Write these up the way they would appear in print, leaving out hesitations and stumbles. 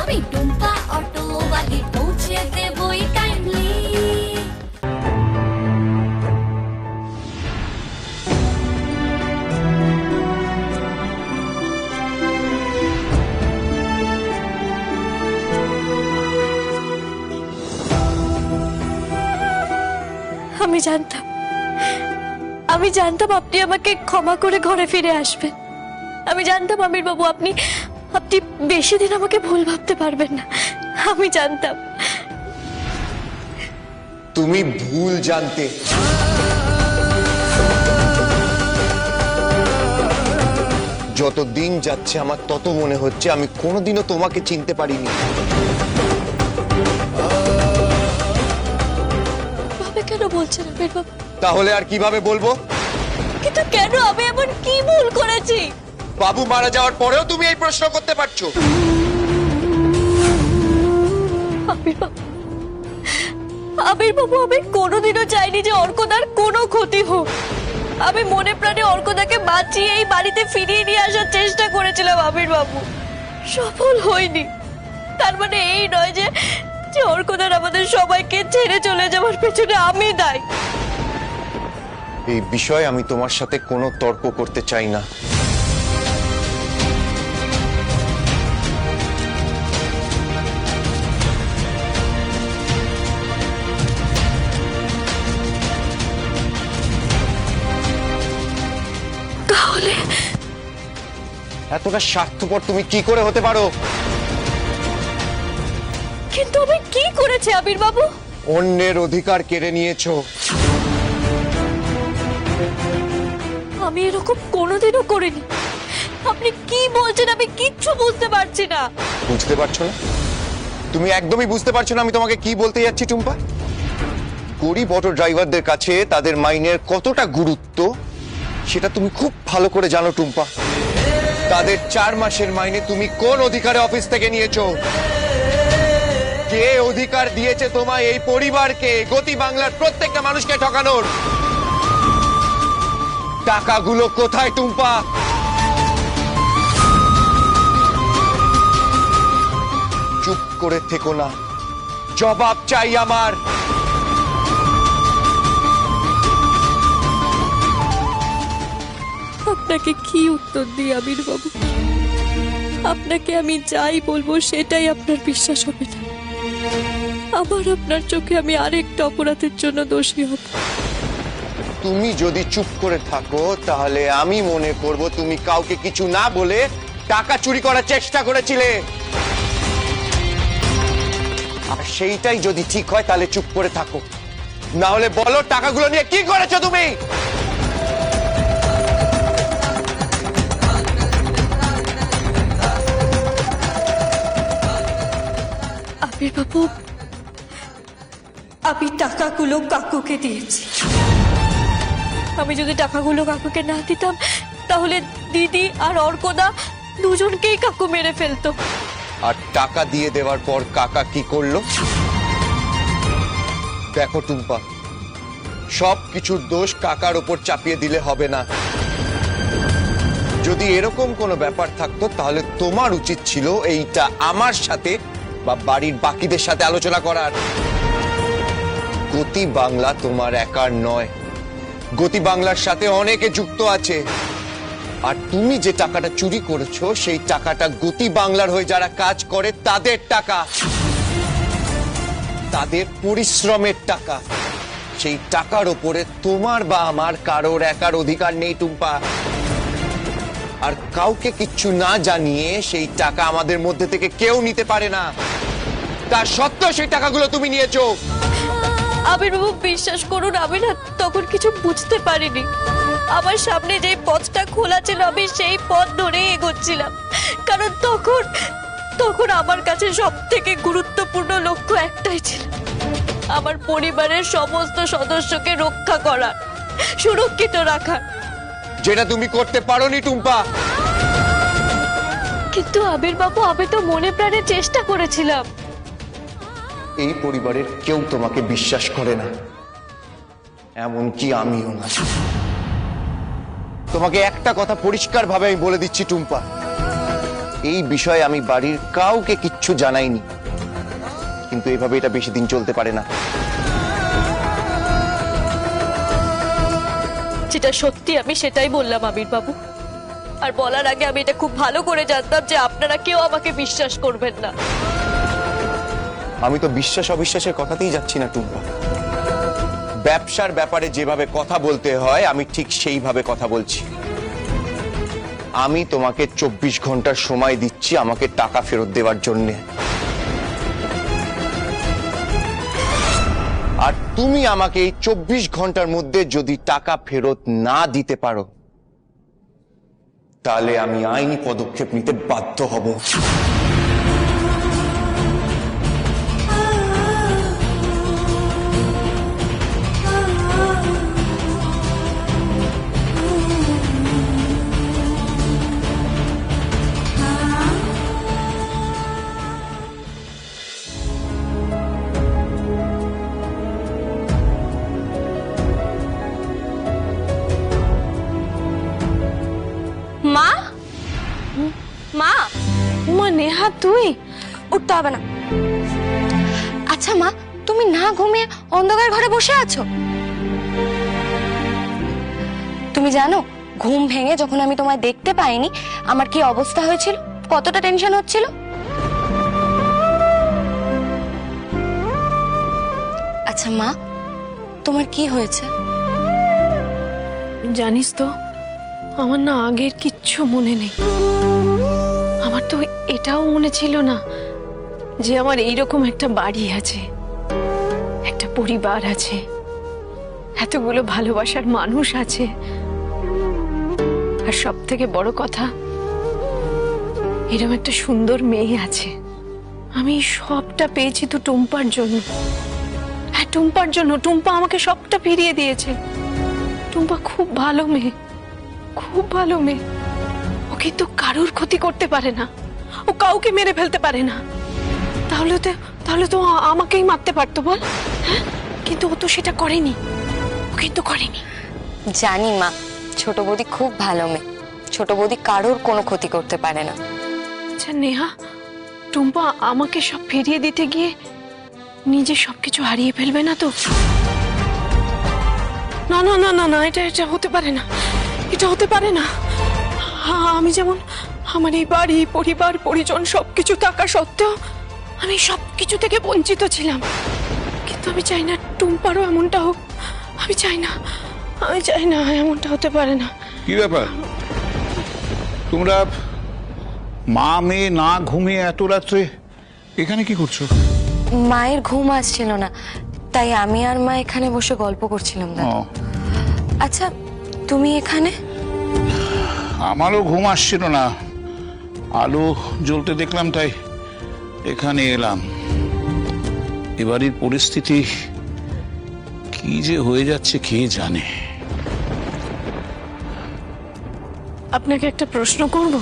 আমি টুম্পা অটোওয়ালি পৌঁছে দেবই টাইমলি। আমি জানতাম আপনি আমাকে ক্ষমা করে ঘরে ফিরে আসবেন। আমি জানতাম আমির বাবু আপনি বেশি দিন আমাকে ভুল ভাবতে পারবেন না। আমি জানতাম। তুমি ভুল জানতে। যত দিন যাচ্ছে আমার তত মনে হচ্ছে আমি কোনোদিনও তোমাকে চিনতে পারিনি। কেন বলছেন আমির বাবু? তাহলে আর কিভাবে বলবো? কিন্তু কেন? আমি এমন কি ভুল করেছি? বাবু মারা যাওয়ার পরেও তুমি এই প্রশ্ন করতে পারছো? আমির বাবু আমি কোনোদিনও চাইনি যে অর্কদার কোনো ক্ষতি হোক। আমি মনে প্রাণে অর্কদাকে বাঁচিয়ে এই বাড়িতে ফিরিয়ে নিয়ে আসার চেষ্টা করেছিলাম আমির বাবু, সফল হয়নি। তার মানে এই নয় যে অর্কদার আমাদের সবাইকে ছেড়ে চলে যাওয়ার পেছনে আমি দায়ী। এই বিষয়ে আমি তোমার সাথে কোনো তর্ক করতে চাই না। তাহলে এতটা স্বার্থপর তুমি কি করে হতে পারো? কিন্তু আমি কি করেছি আবির বাবু? অন্যের অধিকার কেড়ে নিয়েছো। আমি এরকম কোনোদিনও করিনি। আপনি কি বলছেন আমি কিচ্ছু বুঝতে পারছি না। বুঝতে পারছো না? তুমি একদমই বুঝতে পারছো না আমি তোমাকে কি বলতে যাচ্ছি টুম্পা। গরিব অটো ড্রাইভারদের কাছে তাদের মাইনের কতটা গুরুত্ব সেটা তুমি খুব ভালো করে জানো টুম্পা। তাদের 4 মাসের মাইনে তুমি কোন অধিকারে অফিস থেকে নিয়েছো? কে অধিকার দিয়েছে তোমায় এই পরিবারকে, গতি বাংলার প্রত্যেকটা মানুষকে ঠকানোর? টাকাগুলো কোথায় টুম্পা? চুপ করে থেকো না, জবাব চাই আমার। আপনাকে কি উত্তর দিই আবির বাবু? আপনাকে আমি যাই বলবো সেটাই আপনার বিশ্বাস হবে না। আবার আপনার চোখে আমি আরেকটা অপরাধের জন্য দোষী হব। তুমি যদি চুপ করে থাকো তাহলে আমি মনে করব তুমি কাউকে কিছু না বলে টাকা চুরি করার চেষ্টা করেছিলে। আর সেইটাই যদি ঠিক হয় তাহলে চুপ করে থাকো, না হলে বলো টাকাগুলো নিয়ে কি করেছো তুমি? আবির বাবু আমি টাকাগুলো কাকুকে দিয়েছি। আমি যদি টাকাগুলো কাকুকে না দিতাম তাহলে দিদি আর অর্কদা দুজনকেই কাকু মেরে ফেলতো। আর টাকা দিয়ে দেওয়ার পর কাকা কি করলো? দেখো টুম্পা, সব কিছুর দোষ কাকার উপর চাপিয়ে দিলে হবে না। যদি এরকম কোনো ব্যাপার থাকতো তাহলে তোমার উচিত ছিল এইটা আমার সাথে বা বাড়ির বাকিদের সাথে আলোচনা করার। গতি বাংলা তোমার একার নয়, গতি বাংলার সাথে অনেকে যুক্ত আছে। আর তুমি যে টাকাটা চুরি করেছো সেই টাকাটা গতি বাংলার হয়ে যারা কাজ করে তাদের টাকা, তাদের পরিশ্রমের টাকা। সেই টাকার উপরে তোমার বা আমার কারোর একার অধিকার নেই টুম্পা। আর কাউকে কিচ্ছু না জানিয়ে সেই টাকা আমাদের মধ্যে থেকে কেউ নিতে পারে না। তার সত্ত্বেও সেই টাকাগুলো তুমি নিয়েছো। আবির বাবু বিশ্বাস করুন আমি না তখন কিছু বুঝতে পারিনি। আমার সামনে যে পথটা খোলা ছিল আমি সেই পথ ধরে এগোচ্ছিলাম। কারণ তখন আমার কাছে সব থেকে গুরুত্বপূর্ণ লক্ষ্য একটাই ছিল, আমার পরিবারের সমস্ত সদস্যকে রক্ষা করা, সুরক্ষিত রাখা। যেটা তুমি করতে পারোনি টুম্পা। কিন্তু আবির বাবু আমি তো মনে প্রাণে চেষ্টা করেছিলাম। এই পরিবারের কেউ তোমাকে বিশ্বাস করে না, এমনকি আমিও না। তোমাকে একটা কথা পরিষ্কার ভাবে আমি বলে দিচ্ছি টুম্পা, এই বিষয়ে আমি বাড়ির কাউকে কিচ্ছু জানাইনি, কিন্তু এভাবে এটা বেশি দিন চলতে পারে না। যেটা সত্যি আমি সেটাই বললাম আবির বাবু। আর বলার আগে আমি এটা খুব ভালো করে জানতাম যে আপনারা কেউ আমাকে বিশ্বাস করবেন না। আমি তো বিশ্বাস অবিশ্বাসের কথাতেই যাচ্ছি না টুম্পা। ব্যবসার ব্যাপারে যেভাবে কথা বলতে হয় আমি ঠিক সেইভাবে কথা বলছি। আমি তোমাকে 24 ঘন্টার সময় দিচ্ছি আমাকে টাকা ফেরত দেওয়ার জন্য, আর তুমি আমাকে এই 24 ঘন্টার মধ্যে যদি টাকা ফেরত না দিতে পারো তাহলে আমি আইনি পদক্ষেপ নিতে বাধ্য হব। মা, মা, মা নেহা, তুই উঠতে হবে না। আচ্ছা মা, তুমি না ঘুমিয়ে অন্ধকার ঘরে বসে আছো? তুমি জানো ঘুম ভেঙে যখন আমি তোমায় দেখতে পাইনি আমার কি অবস্থা হয়েছিল, কতটা টেনশন হচ্ছিল? আচ্ছা মা, তোমার কি হয়েছে? জানিস তো আমার না আগের কিচ্ছু মনে নেই। আমার তো এটাও মনে ছিল না যে আমার এইরকম একটা বাড়ি আছে, একটা পরিবার আছে, এতগুলো ভালোবাসার মানুষ আছে, আর সব থেকে বড় কথা এরকম একটা সুন্দর মেয়ে আছে। আমি সবটা পেয়েছি তো টুম্পার জন্য। হ্যাঁ, টুম্পার জন্য। টুম্পা আমাকে সবটা ফিরিয়ে দিয়েছে। টুম্পা খুব ভালো মেয়ে, খুব ভালো মেয়ে। ও কিন্তু কারোর ক্ষতি করতে পারে না, ও কাউকে মেরে ফেলতে পারে না। তাহলে তো আমাকেই মারতে পারতো, বল? হ্যাঁ, কিন্তু ও তো সেটা করেনি, ও কিন্তু করেনি। জানি মা, ছোট বৌদি খুব ভালো মেয়ে, ছোট বৌদি কারোর কোনো ক্ষতি করতে পারে না। আচ্ছা নেহা, টুম্পা আমাকে সব ফিরিয়ে দিতে গিয়ে নিজে সবকিছু হারিয়ে ফেলবে না তো? না না না না না, এটা হতে পারে না, এটা হতে পারে না। আমি যেমন আমার এই বাড়ি, পরিবার, পরিজন সবকিছু থাকা সত্ত্বেও আমি সবকিছু থেকে বঞ্চিত ছিলাম, কিন্তু আমি চাই না টুম্পারও এমনটা হোক। আমি চাই না এমনটা হতে পারে না। কি ব্যাপার, তোমরা মা মেয়ে না ঘুমিয়ে এত রাত্রে এখানে কি করছো? মায়ের ঘুম আসছিল না, তাই আমি আর মা এখানে বসে গল্প করছিলাম। দাদা, আচ্ছা তুমি এখানে? আমারও ঘুম আসছিল না, আলো জ্বলতে দেখলাম তাই এখানে এলাম। এবারের পরিস্থিতি কি যে হয়ে যাচ্ছে কে জানে। আপনাকে একটা প্রশ্ন করব?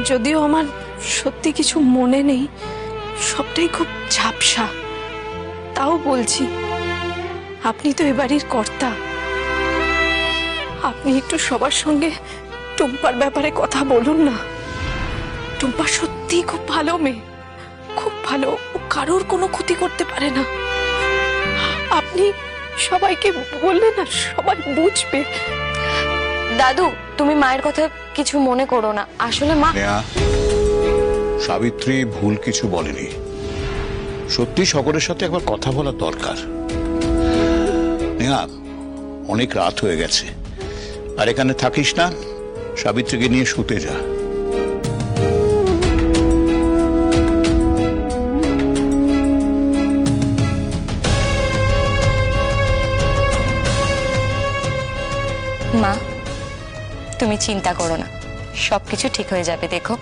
যদিও আমার সত্যি কিছু মনে নেই, সবটাই খুব ঝাপসা, তাও বলছি, আপনি তো এবাড়ির কর্তা। আপনি একটু সবার সঙ্গে টুম্পার ব্যাপারে কথা বলুন না। টুম্পা সত্যি খুব ভালো মেয়ে, খুব ভালো। ও কারোর কোনো ক্ষতি করতে পারে না। আপনি সবাইকে বললে না, সবাই বুঝবে। দাদু, তুমি মায়ের কথা কিছু মনে করো না, আসলে মা। নেহা, সাবিত্রী ভুল কিছু বলেনি, সত্যি সকলের সাথে একবার কথা বলা দরকার। নেহা, অনেক রাত হয়ে গেছে, আর এখানে থাকিস না, সাবিত্রীকে নিয়ে শুতে যা। মা, তুমি চিন্তা করো না, সবকিছু ঠিক হয়ে যাবে। দেখো,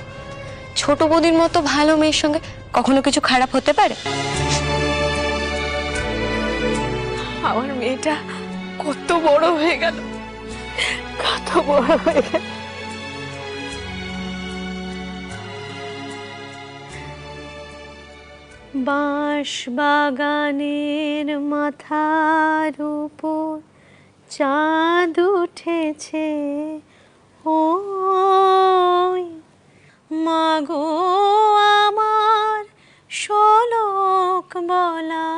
ছোট বৌদির মতো ভালো মেয়ের সঙ্গে কখনো কিছু খারাপ হতে পারে? আমার মেয়েটা কত বড় হয়ে গেল, কত বড় হয়ে গেল। বাঁশ বাগানের মাথার উপর চাঁদ উঠেছে, ও মাগো আমার শোলক বলা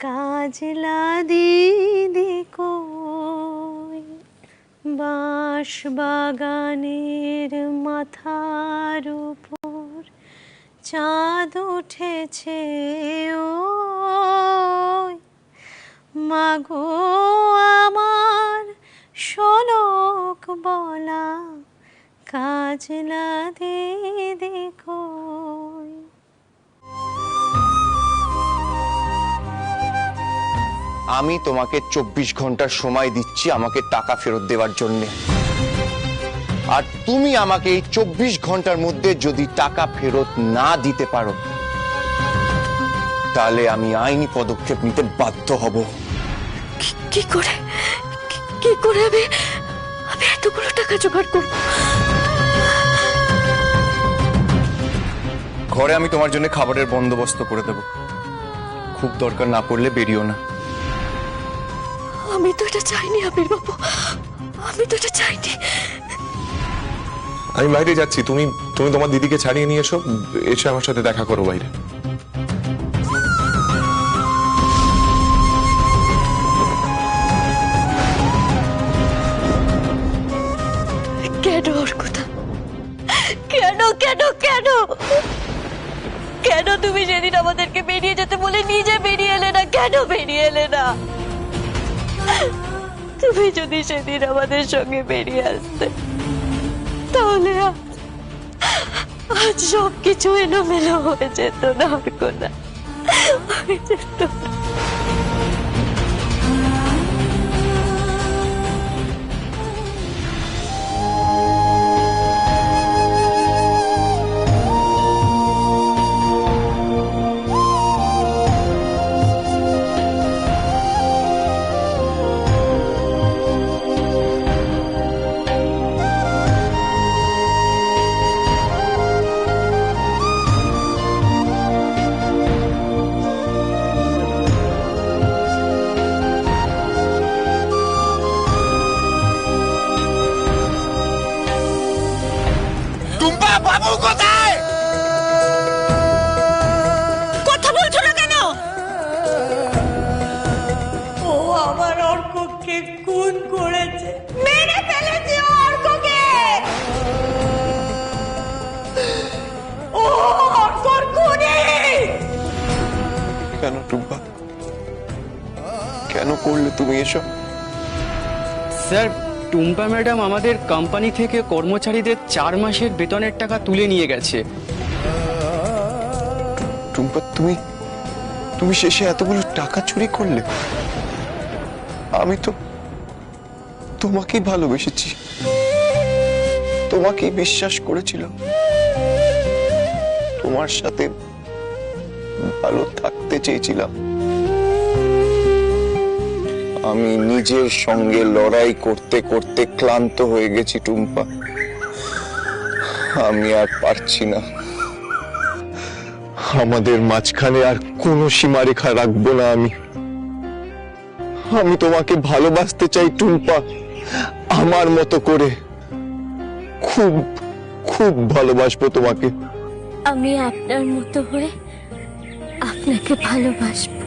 কাজলা দিদি কই, বাঁশ বাগানের মাথার উপর চাঁদ উঠেছে ওই, মাগো আমার শোলক বলা কাজলা দিদি কই। আমি তোমাকে 24 ঘন্টার সময় দিচ্ছি আমাকে টাকা ফেরত দেওয়ার জন্য, আর তুমি আমাকে এই 24 ঘন্টার মধ্যে যদি টাকা ফেরত না দিতে পারো তাহলে আমি আইনি পদক্ষেপ নিতে বাধ্য হব। কি করে কি করে আমি এতগুলো টাকা জোগাড় করবো? ঘরে আমি তোমার জন্য খাবারের বন্দোবস্ত করে দেব, খুব দরকার না পড়লে বেরিও না। আমি তো এটা চাইনি আবির বাবু, আমি তো এটা চাইনি। আমি বাইরে যাচ্ছি, তুমি তোমার দিদিকে ছাড়িয়ে নিয়ে এসো, এসে আমার সাথে দেখা করো বাইরে। কেন অর্কুদা, কেন কেন কেন কেন তুমি সেদিন আমাদেরকে বেরিয়ে যেতে বলে নিজে বেরিয়ে এলে না? কেন বেরিয়ে এলে না? তুমি যদি সেদিন আমাদের সঙ্গে বেরিয়ে আসতে তাহলে আজ সবকিছু এলোমেলো হয়ে যেত না অর্কুদা, হয়ে যেত না। টুম্পা বাবু কোথায়? কথা বলছো না কেন? ও আমার অর্ককে খুন করেছে, মেরে ফেলেছে অর্ককে। ও অর্কর খুনি। কেন টুম্পা, কেন করলে তুমি এসব? স্যার, টুম্পা ম্যাডাম আমাদের কোম্পানি থেকে কর্মচারীদের 4 মাসের বেতনের টাকা তুলে নিয়ে গেছে। টুম্পা, তুমি শেষে এতগুলো টাকা চুরি করলে? আমি তো তোমাকেই ভালোবেসেছি, তোমাকেই বিশ্বাস করেছিলাম, তোমার সাথে ভালো থাকতে চেয়েছিলাম। আমি নিজের সঙ্গে লড়াই করতে করতে ক্লান্ত হয়ে গেছি টুম্পা, আমি আর পারছি না। আমাদের মাঝখানে আর কোনো সীমারেখা রাখবো না। আমি তোমাকে ভালোবাসতে চাই টুম্পা, আমার মতো করে খুব খুব ভালোবাসবো তোমাকে। আমি আপনার মতো হয়ে আপনাকে ভালোবাসবো।